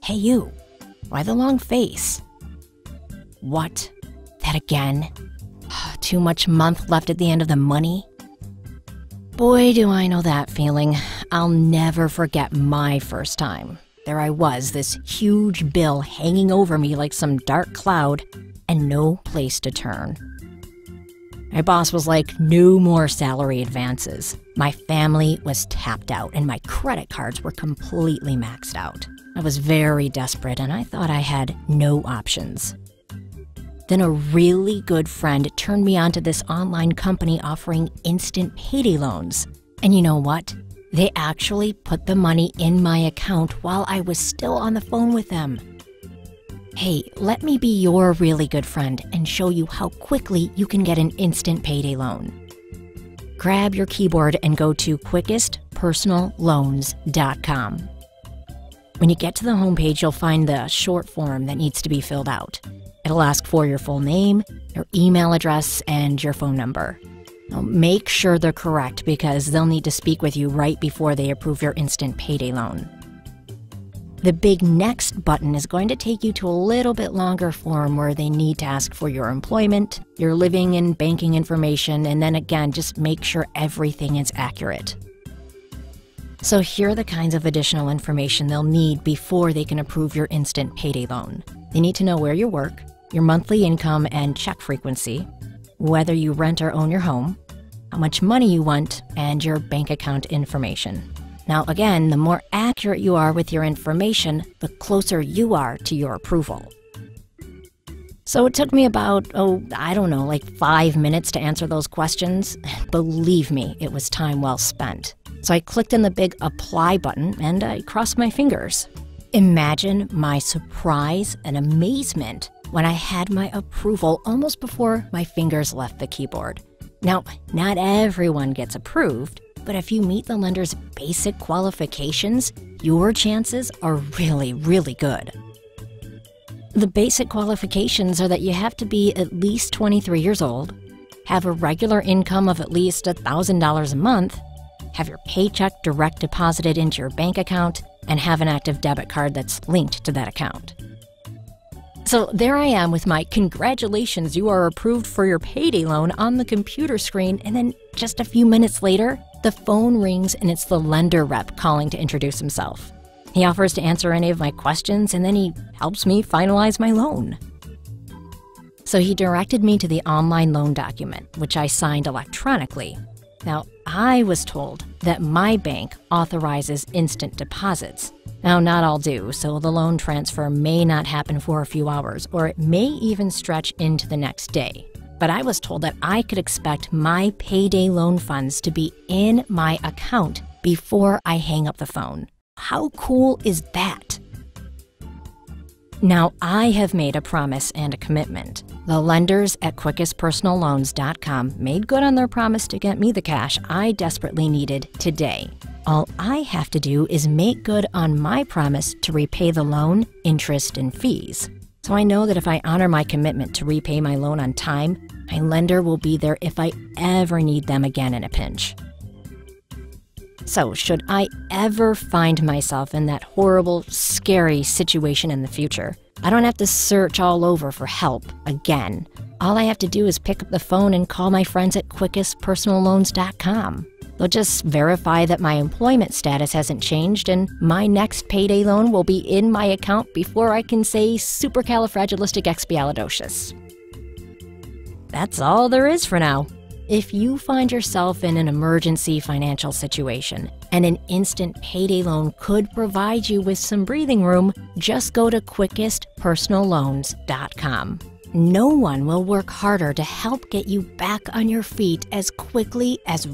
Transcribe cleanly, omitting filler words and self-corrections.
Hey you, why the long face? What? That again? Too much month left at the end of the money? Boy, do I know that feeling. I'll never forget my first time. There I was, this huge bill hanging over me like some dark cloud, and no place to turn. My boss was like, no more salary advances. My family was tapped out, and my credit cards were completely maxed out. I was very desperate, and I thought I had no options. Then a really good friend turned me on to this online company offering instant payday loans. And you know what? They actually put the money in my account while I was still on the phone with them. Hey, let me be your really good friend and show you how quickly you can get an instant payday loan. Grab your keyboard and go to quickestpersonalloans.com. When you get to the homepage, you'll find the short form that needs to be filled out. It'll ask for your full name, your email address, and your phone number. Now, make sure they're correct because they'll need to speak with you right before they approve your instant payday loan. The big next button is going to take you to a little bit longer form where they need to ask for your employment, your living and banking information, and then again, just make sure everything is accurate. So here are the kinds of additional information they'll need before they can approve your instant payday loan. They need to know where you work, your monthly income and check frequency, whether you rent or own your home, how much money you want, and your bank account information. Now again, the more accurate you are with your information, the closer you are to your approval. So it took me about, like 5 minutes to answer those questions. Believe me, it was time well spent. So I clicked on the big apply button and I crossed my fingers. Imagine my surprise and amazement when I had my approval almost before my fingers left the keyboard. Now, not everyone gets approved, but if you meet the lender's basic qualifications, your chances are really, really good. The basic qualifications are that you have to be at least 23 years old, have a regular income of at least $1,000 a month, have your paycheck direct deposited into your bank account, and have an active debit card that's linked to that account. So there I am with my congratulations, you are approved for your payday loan on the computer screen, and then just a few minutes later, the phone rings and it's the lender rep calling to introduce himself. He offers to answer any of my questions and then he helps me finalize my loan. So he directed me to the online loan document, which I signed electronically. Now, I was told that my bank authorizes instant deposits. Now, not all do, so the loan transfer may not happen for a few hours, or it may even stretch into the next day. But I was told that I could expect my payday loan funds to be in my account before I hang up the phone. How cool is that? Now, I have made a promise and a commitment. The lenders at quickestpersonalloans.com made good on their promise to get me the cash I desperately needed today. All I have to do is make good on my promise to repay the loan, interest, and fees. So I know that if I honor my commitment to repay my loan on time, my lender will be there if I ever need them again in a pinch. So should I ever find myself in that horrible, scary situation in the future, I don't have to search all over for help again. All I have to do is pick up the phone and call my friends at quickestpersonalloans.com. They'll just verify that my employment status hasn't changed and my next payday loan will be in my account before I can say supercalifragilisticexpialidocious. That's all there is for now. If you find yourself in an emergency financial situation and an instant payday loan could provide you with some breathing room, just go to quickestpersonalloans.com. No one will work harder to help get you back on your feet as quickly as